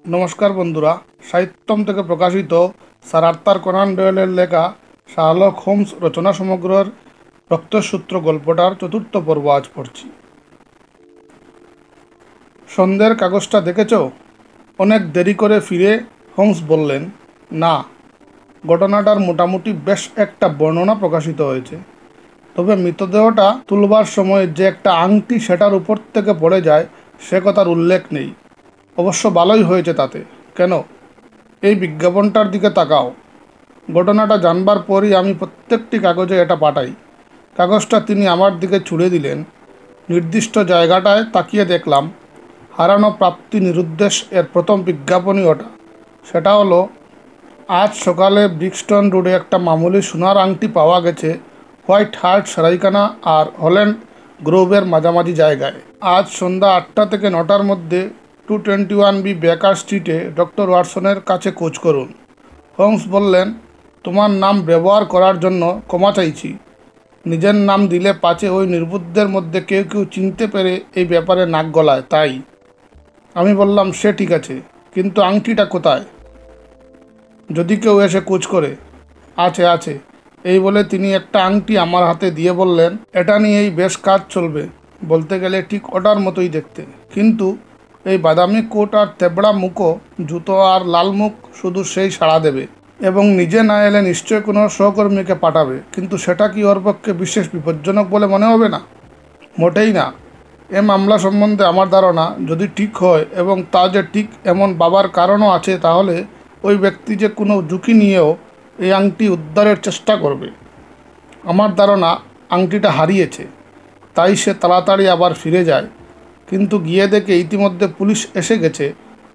নমস্কার বন্ধুরা, সাহিত্যম থেকে প্রকাশিত স্যার আর্থার কোনান ডয়েলের লেখা শার্লক হোমস রচনা সমগ্রের রক্তসূত্র গল্পটার চতুর্থ পর্ব আজ পড়ছি। সন্ধ্যের কাগজটা দেখেছ? অনেক দেরি করে ফিরে হোমস বললেন, না, ঘটনাটার মোটামুটি বেশ একটা বর্ণনা প্রকাশিত হয়েছে, তবে মৃতদেহটা তুলবার সময় যে একটা আংটি সেটার উপর থেকে পড়ে যায় সে কথার উল্লেখ নেই। অবশ্য ভালোই হয়েছে তাতে। কেন? এই বিজ্ঞাপনটার দিকে তাকাও। ঘটনাটা জানবার পরই আমি প্রত্যেকটি কাগজে এটা পাঠাই। কাগজটা তিনি আমার দিকে ছুড়ে দিলেন। নির্দিষ্ট জায়গাটায় তাকিয়ে দেখলাম হারানো প্রাপ্তি নিরুদ্দেশ এর প্রথম বিজ্ঞাপনই ওটা। সেটা হলো, আজ সকালে ব্রিক্সটন রোডে একটা মামুলি সোনার আংটি পাওয়া গেছে হোয়াইট হার্ট সারাইখানা আর হল্যান্ড গ্রোভের মাঝামাঝি জায়গায়। আজ সন্ধ্যা 8টা থেকে 9টার মধ্যে 221B বেকার স্ট্রিটে ডক্টর ওয়াটসনের কাছে খোঁজ করুন। হোমস বললেন, তোমার নাম ব্যবহার করার জন্য ক্ষমা চাইছি। নিজের নাম দিলে পাছে ওই নির্বুদ্ধদের মধ্যে কেউ কেউ চিনতে পেরে এই ব্যাপারে নাক গলায়, তাই। আমি বললাম, সে ঠিক আছে, কিন্তু আংটিটা কোথায়? যদি কেউ এসে খোঁজ করে। আছে আছে, এই বলে তিনি একটা আংটি আমার হাতে দিয়ে বললেন, এটা নিয়েই বেশ কাজ চলবে। বলতে গেলে ঠিক ওটার মতোই দেখতে, কিন্তু এই বাদামি কোট আর তেবড়া মুখো, জুতো আর লাল মুখ শুধু সেই সাড়া দেবে, এবং নিজে না এলে নিশ্চয় কোনো সহকর্মীকে পাঠাবে। কিন্তু সেটা কি ওর পক্ষে বিশেষ বিপজ্জনক বলে মনে হবে না? মোটেই না। এ মামলা সম্বন্ধে আমার ধারণা, যদি ঠিক হয়, এবং তা যে ঠিক এমন ভাবার কারণও আছে, তাহলে ওই ব্যক্তি যে কোনো ঝুঁকি নিয়েও এই আংটি উদ্ধারের চেষ্টা করবে। আমার ধারণা আংটিটা হারিয়েছে, তাই সে তাড়াতাড়ি আবার ফিরে যায়। কিন্তু গিয়ে দেখে ইতিমধ্যে পুলিশ এসে গেছে।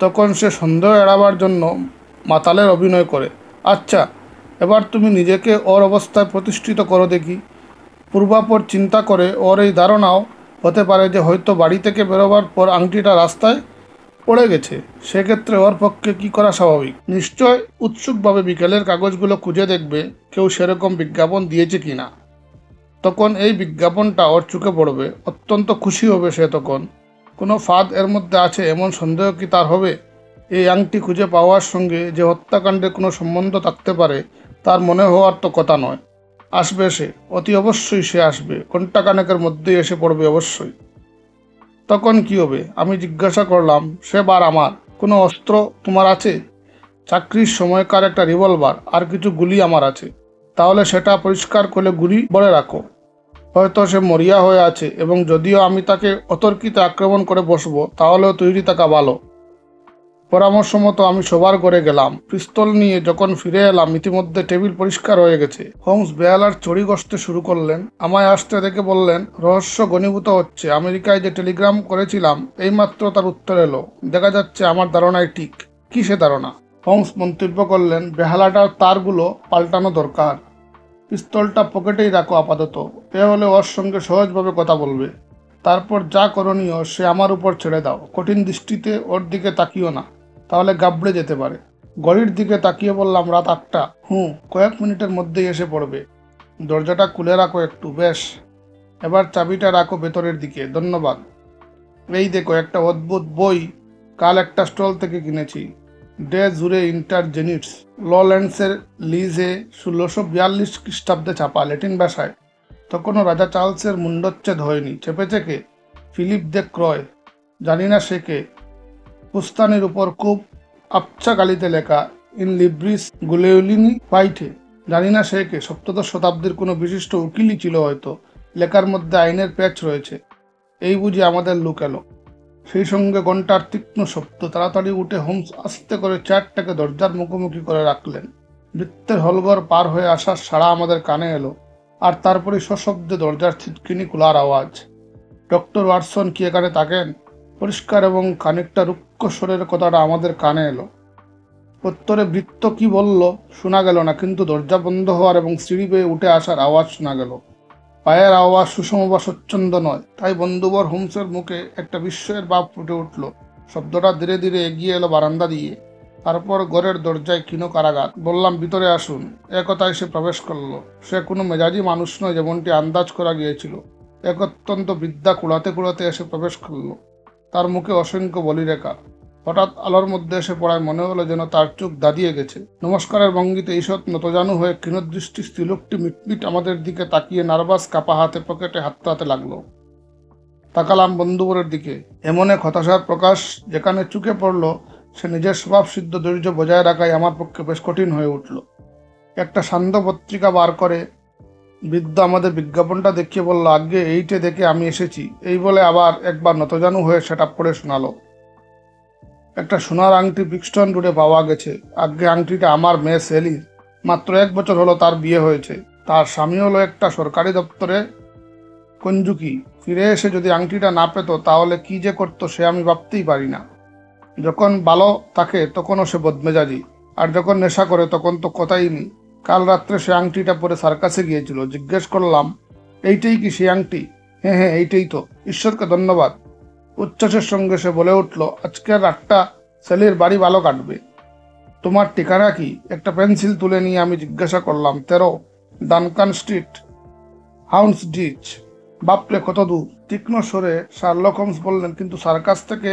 তখন সে সন্দেহ এড়াবার জন্য মাতালের অভিনয় করে। আচ্ছা, এবার তুমি নিজেকে ওর অবস্থায় প্রতিষ্ঠিত করো দেখি। পূর্বাপর চিন্তা করে ওর এই ধারণাও হতে পারে যে হয়তো বাড়ি থেকে বেরোবার পর আংটিটা রাস্তায় পড়ে গেছে। সেক্ষেত্রে ওর পক্ষে কী করা স্বাভাবিক? নিশ্চয় উৎসুকভাবে বিকেলের কাগজগুলো খুঁজে দেখবে কেউ সেরকম বিজ্ঞাপন দিয়েছে কি না। তখন এই বিজ্ঞাপনটা ওর চোখে পড়বে, অত্যন্ত খুশি হবে সে। তখন কোনো ফাঁদ এর মধ্যে আছে এমন সন্দেহ কি তার হবে? এই আংটি খুঁজে পাওয়ার সঙ্গে যে হত্যাকাণ্ডের কোনো সম্বন্ধ থাকতে পারে তার মনে হওয়ার তো কথা নয়। আসবে সে, অতি অবশ্যই সে আসবে, ঘণ্টাখানেকের মধ্যেই এসে পড়বে অবশ্যই। তখন কি হবে? আমি জিজ্ঞাসা করলাম, সে বার আমার। কোনো অস্ত্র তোমার আছে? চাকরির সময়কার একটা রিভলভার আর কিছু গুলি আমার আছে। তাহলে সেটা পরিষ্কার করে গুলি ভরে রাখো। হয়তো সে মরিয়া হয়ে আছে, এবং যদিও আমি তাকে অতর্কিতে আক্রমণ করে বসবো, তাহলেও তৈরি থাকা ভালো। পরামর্শ মতো আমি শোবার ঘরে গেলাম। পিস্তল নিয়ে যখন ফিরে এলাম, ইতিমধ্যে টেবিল পরিষ্কার হয়ে গেছে। হোমস বেহালার ছড়ি গসতে শুরু করলেন। আমায় আসতে দেখে বললেন, রহস্য ঘনীভূত হচ্ছে। আমেরিকায় যে টেলিগ্রাম করেছিলাম, এইমাত্র তার উত্তর এলো। দেখা যাচ্ছে আমার ধারণাই ঠিক। কি সে ধারণা? হোমস মন্তব্য করলেন, বেহালাটার তারগুলো পাল্টানো দরকার। পিস্তলটা পকেটেই রাখো আপাতত। এ হলে ওর সঙ্গে সহজভাবে কথা বলবে। তারপর যা করণীয় সে আমার উপর ছেড়ে দাও। কঠিন দৃষ্টিতে ওর দিকে তাকিও না, তাহলে গাবড়ে যেতে পারে। ঘড়ির দিকে তাকিয়ে বললাম, রাত 8টা। কয়েক মিনিটের মধ্যেই এসে পড়বে। দরজাটা খুলে রাখো একটু। বেশ, এবার চাবিটা রাখো ভেতরের দিকে। ধন্যবাদ। এই দেখো একটা অদ্ভুত বই, কাল একটা স্টল থেকে কিনেছি। ডে জুরে ইন্টারজেনিটস, লল্যান্ডসের লিজে 1642 খ্রিস্টাব্দে ছাপা, ল্যাটিন ভাষায়। তখনও রাজা চার্লসের মুন্ডচ্ছেদ হয়নি। চেপেছে কে? ফিলিপ দে ক্রয়। জানি না সে কে। পুস্তানির উপর খুব আবছা গালিতে লেখা, ইন লিব্রিস গুলেউলিনি পাইঠে। জানি না সে কে। 17শ শতাব্দীর কোনো বিশিষ্ট উকিলই ছিল হয়তো। লেখার মধ্যে আইনের প্যাচ রয়েছে। এই বুঝি আমাদের লোক এলো। সেই সঙ্গে ঘণ্টার তীক্ষ্ণ শব্দ। তাড়াতাড়ি উঠে হোমস আস্তে করে চেয়ারটাকে দরজার মুখোমুখি করে রাখলেন। বৃত্তের হলঘর পার হয়ে আসার সাড়া আমাদের কানে এলো, আর তারপরে সশব্দে দরজার ছিটকিনি খোলার আওয়াজ। ডক্টর ওয়াটসন কি এখানে থাকেন? পরিষ্কার এবং খানিকটা রুক্ষ স্বরের কথাটা আমাদের কানে এলো। উত্তরে বৃত্ত কি বলল শোনা গেল না, কিন্তু দরজা বন্ধ হওয়ার এবং সিঁড়ি বেয়ে উঠে আসার আওয়াজ শোনা গেল। পায়ের আওয়াজ সুষম বা স্বচ্ছন্দ নয়, তাই বন্ধুবর হোমসের মুখে একটা বিস্ময়ের ভাব ফুটে উঠল। শব্দটা ধীরে ধীরে এগিয়ে এলো বারান্দা দিয়ে, তারপর ঘরের দরজায় ক্ষীণ কারাগার। বললাম, ভিতরে আসুন। একথায় সে প্রবেশ করলো। সে কোনো মেজাজি মানুষ নয় যেমনটি আন্দাজ করা গিয়েছিল। এক অত্যন্ত বিদ্যা কুড়াতে কুড়াতে এসে প্রবেশ করলো। তার মুখে অসংখ্য বলিরেখা। হঠাৎ আলোর মধ্যে এসে পড়ায় মনে হলো যেন তার চোখ দাঁড়িয়ে গেছে। নমস্কারের ভঙ্গিতে ঈষৎ নতজানু হয়ে ক্ষীণদৃষ্টি স্ত্রীলোকটি মিটমিট আমাদের দিকে তাকিয়ে নার্ভাস কাপা হাতে পকেটে হাত পাতে লাগলো। তাকালাম বন্ধুবরের দিকে। এমন এক হতাশার প্রকাশ যেখানে চুকে পড়ল সে নিজের স্বভাবসিদ্ধ ধৈর্য বজায় রাখাই আমার পক্ষে বেশ কঠিন হয়ে উঠল। একটা সান্ধ্য পত্রিকা বার করে বৃদ্ধ আমাদের বিজ্ঞাপনটা দেখিয়ে বলল, আগে এইটে দেখে আমি এসেছি। এই বলে আবার একবার নতজানু হয়ে সেটা পড়ে শোনালো। একটা সোনার আংটি ব্রিক্সটন রোডে পাওয়া গেছে। আগে আংটিটা আমার মেয়ে সেলির। মাত্র 1 বছর হলো তার বিয়ে হয়েছে। তার স্বামী হলো একটা সরকারি দপ্তরে কঞ্জুকি। ফিরে এসে যদি আংটিটা না পেত তাহলে কি যে করতো সে আমি ভাবতেই পারি না। যখন ভালো থাকে তখনও সে বদমেজাজি, আর যখন নেশা করে তখন তো কথাই নেই। কাল রাত্রে সে আংটিটা পরে সার্কাসে গিয়েছিল। জিজ্ঞেস করলাম, এইটাই কি সেই আংটি? হ্যাঁ হ্যাঁ, এইটাই তো। ঈশ্বরকে ধন্যবাদ। উচ্ছ্বাসের সঙ্গে সে বলে উঠল, আজকের রাতটা সেলির বাড়ি ভালো কাটবে। তোমার ঠিকানা কি? একটা পেন্সিল তুলে নিয়ে আমি জিজ্ঞাসা করলাম, 13 ডানকান স্ট্রিট, হাউন্ডসডিচ। বাপরে, কত দূর! তীক্ষ্ণ স্বরে শার্লক হোমস বললেন, কিন্তু সার্কাস থেকে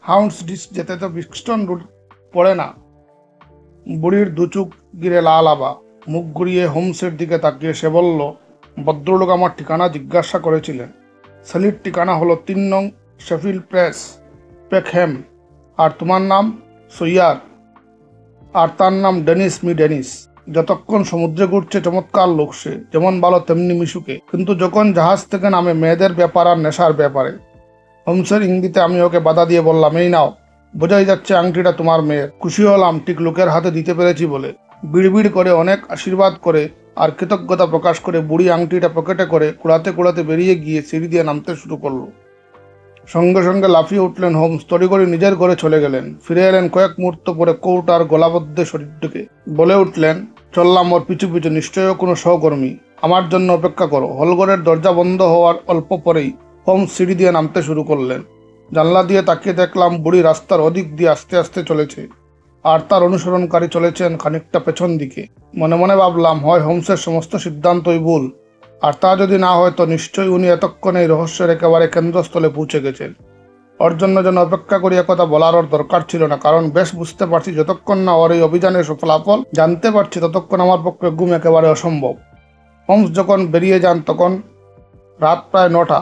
হাউন্ডসডিচ যেতে তো ব্রিক্সটন রোড পড়ে না। বুড়ির দুচুক গিরে লাল আবা। মুখ ঘুরিয়ে হোমসের দিকে তাকিয়ে সে বলল, ভদ্রলোক আমার ঠিকানা জিজ্ঞাসা করেছিলেন। সেলির ঠিকানা হলো 3 নং শেফিল্ড প্রেস, পেকহ্যাম। আর তোমার নাম? সৈয়ার। আর তার নাম ডেনিস ডেনিস। যতক্ষণ সমুদ্রে ঘুরছে চমৎকার লোক সে, যেমন ভালো তেমনি মিশুকে, কিন্তু যখন জাহাজ থেকে নামে মেয়েদের ব্যাপার আর নেশার ব্যাপারে। হোমসের ইঙ্গিতে আমি ওকে বাধা দিয়ে বললাম, এই নাও, বোঝাই যাচ্ছে আংটিটা তোমার মেয়ের। খুশি হলাম ঠিক লোকের হাতে দিতে পেরেছি বলে। বিড়বিড় করে অনেক আশীর্বাদ করে আর কৃতজ্ঞতা প্রকাশ করে বুড়ি আংটিটা পকেটে করে কুড়াতে কুড়াতে বেরিয়ে গিয়ে সিঁড়ি দিয়ে নামতে শুরু করলো। সঙ্গে সঙ্গে লাফিয়ে উঠলেন হোমস। তড়িঘড়ি নিজের ঘরে চলে গেলেন। ফিরে এলেন কয়েক মুহূর্ত পরে কৌটার গলাবদ্ধ শরীরটিকে। বলে উঠলেন, চললাম ওর পিছু পিছু, নিশ্চয়ই কোনো সহকর্মী। আমার জন্য অপেক্ষা করো। হলঘরের দরজা বন্ধ হওয়ার অল্প পরেই হোমস সিঁড়ি দিয়ে নামতে শুরু করলেন। জানলা দিয়ে তাকিয়ে দেখলাম বুড়ি রাস্তার ওদিক দিয়ে আস্তে আস্তে চলেছে, আর তার অনুসরণকারী চলেছেন খানিকটা পেছন দিকে। মনে মনে ভাবলাম, হয় হোমসের সমস্ত সিদ্ধান্তই ভুল, আর তা যদি না হয় তো নিশ্চয়ই উনি এতক্ষণে এই রহস্যের একেবারে কেন্দ্রস্থলে পৌঁছে গেছেন। ওর জন্য যেন অপেক্ষা করি একথা বলার ওর দরকার ছিল না, কারণ বেশ বুঝতে পারছি যতক্ষণ না ওর এই অভিযানের ফলাফল জানতে পারছি ততক্ষণ আমার পক্ষে ঘুম একেবারে অসম্ভব। হোমস যখন বেরিয়ে যান তখন রাত প্রায় 9টা।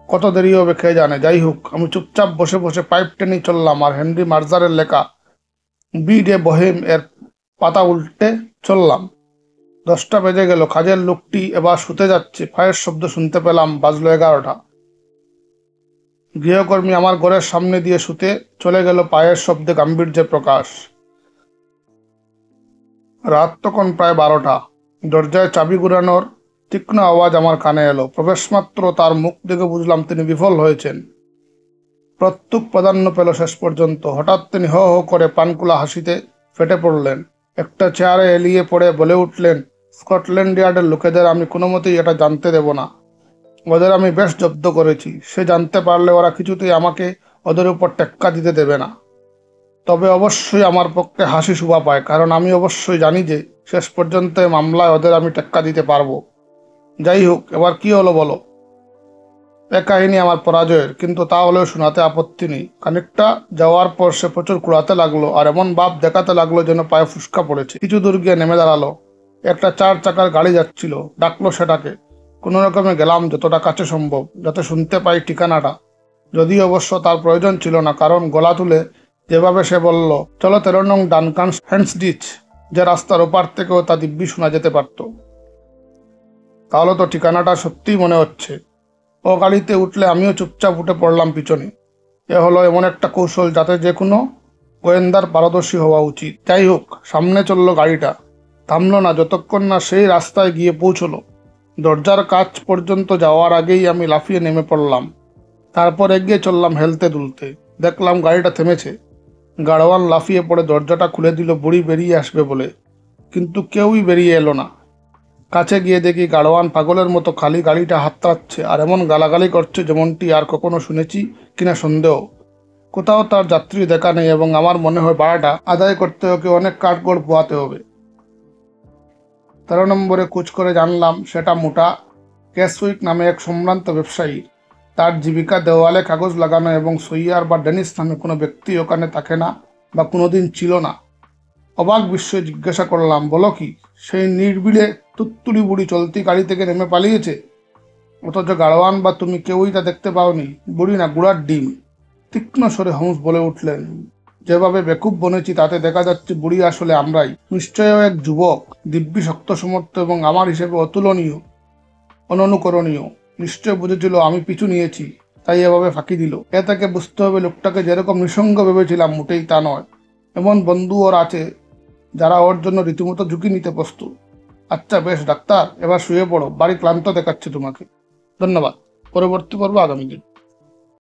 কত দেরি হবে খেয়ে জানে। যাই হোক, আমি চুপচাপ বসে বসে পাইপ টেনেই চললাম আর হেনরি মার্জারের লেখা বি ডে বহেম এর পাতা উল্টে চললাম। 10টা বেজে গেল। কাজের লোকটি এবার শুতে যাচ্ছে। পায়ের শব্দ শুনতে পেলাম। বাজলো 11টা। গৃহকর্মী আমার ঘরের সামনে দিয়ে শুতে চলে গেল পায়ের শব্দে গাম্ভীর্যের প্রকাশ। রাত তখন প্রায় 12টা। দরজায় চাবি ঘুরানোর তীক্ষ্ণ আওয়াজ আমার কানে এলো। প্রবেশমাত্র তার মুখ দেখে বুঝলাম তিনি বিফল হয়েছেন। প্রত্যুক প্রাধান্য পেল শেষ পর্যন্ত। হঠাৎ তিনি হো হো করে পানকুলা হাসিতে ফেটে পড়লেন। একটা চেয়ারে এলিয়ে পড়ে বলে উঠলেন, স্কটল্যান্ড ইয়ার্ডের লোকেদের আমি কোনো মতেই এটা জানতে দেব না। ওদের আমি বেশ জব্দ করেছি। সে জানতে পারলে ওরা কিছুতেই আমাকে ওদের উপর টেক্কা দিতে দেবে না। তবে অবশ্যই আমার পক্ষে হাসি শোভা পায়, কারণ আমি অবশ্যই জানি যে শেষ পর্যন্ত এই মামলায় ওদের আমি টেক্কা দিতে পারবো। যাই হোক, এবার কি হলো বলো। এ কাহিনী আমার পরাজয়ের, কিন্তু তা হলেও শোনাতে আপত্তি নেই। খানিকটা যাওয়ার পর সে প্রচুর কুড়াতে লাগলো আর এমন ভাব দেখাতে লাগলো যেন পায়ে ফুসকা পড়েছে। কিছু দূর গিয়ে নেমে দাঁড়ালো। একটা 4 চাকার গাড়ি যাচ্ছিল। ডাকলো সেটাকে। কোনো রকমে গেলাম যতটা কাছে সম্ভব, যাতে শুনতে পাই ঠিকানাটা। যদিও অবশ্য তার প্রয়োজন ছিল না, কারণ গলা তুলে যেভাবে সে বলল, চলো 13 নং ডানকান হ্যান্ডসডিচ, যে রাস্তার ওপার থেকেও তা দিব্যি শোনা যেতে পারত। তাহলে তো ঠিকানাটা সত্যিই মনে হচ্ছে। ও গাড়িতে উঠলে আমিও চুপচাপ উঠে পড়লাম পিছনে। এ হলো এমন একটা কৌশল যাতে যে কোনো গোয়েন্দার পারদর্শী হওয়া উচিত। যাই হোক, সামনে চললো গাড়িটা। থামলো না যতক্ষণ না সেই রাস্তায় গিয়ে পৌঁছলো। দরজার কাছ পর্যন্ত যাওয়ার আগেই আমি লাফিয়ে নেমে পড়লাম। তারপর এগিয়ে চললাম হেলতে দুলতে। দেখলাম গাড়িটা থেমেছে। গাড়োয়ান লাফিয়ে পড়ে দরজাটা খুলে দিল বুড়ি বেরিয়ে আসবে বলে, কিন্তু কেউই বেরিয়ে এলো না। কাছে গিয়ে দেখি গাড়োয়ান পাগলের মতো খালি গাড়িটা হাতড়াচ্ছে আর এমন গালাগালি করছে যেমনটি আর কখনো শুনেছি কিনা সন্দেহ। কোথাও তার যাত্রী দেখা নেই এবং আমার মনে হয় ভাড়াটা আদায় করতে ওকে অনেক কাঠগড় পোয়াতে হবে। 13 নম্বরে খোঁজ করে জানলাম সেটা মোটা ক্যাসউইক নামে এক সম্ভ্রান্ত ব্যবসায়ী। তার জীবিকা দেওয়ালে কাগজ লাগানো এবং সৈয়ার বা ডেনিস নামে কোনো ব্যক্তি ওখানে থাকে না বা কোনোদিন ছিল না। অবাক বিস্ময়ে জিজ্ঞাসা করলাম, বলো কি, সেই নির্বিলে তুত্তুলি বুড়ি চলতি গাড়ি থেকে নেমে পালিয়েছে? অথচ গাড়োয়ান বা তুমি কেউই তা দেখতে পাওনি? বুড়ি না, গুড়ার ডিম। তীক্ষ্ণ স্বরে হোমস বলে উঠলেন, যেভাবে বেকুব বনেছি তাতে দেখা যাচ্ছে বুড়ি আসলে আমরাই। নিশ্চয়ই এক যুবক, দিব্যি শক্ত সমর্থ এবং আমার হিসেবে অতুলনীয়, অননুকরণীয়। নিশ্চয় বুঝেছিল আমি পিছু নিয়েছি, তাই এভাবে ফাঁকি দিল। এ থেকে বুঝতে হবে লোকটাকে যেরকম নিঃসঙ্গ ভেবেছিলাম মোটেই তা নয়। এমন বন্ধু ওর আছে যারা ওর জন্য রীতিমতো ঝুঁকি নিতে প্রস্তুত। আচ্ছা বেশ ডাক্তার, এবার শুয়ে পড়ো, বাড়ি ক্লান্ত দেখাচ্ছে তোমাকে। ধন্যবাদ। পরবর্তী পর্ব আগামী দিন।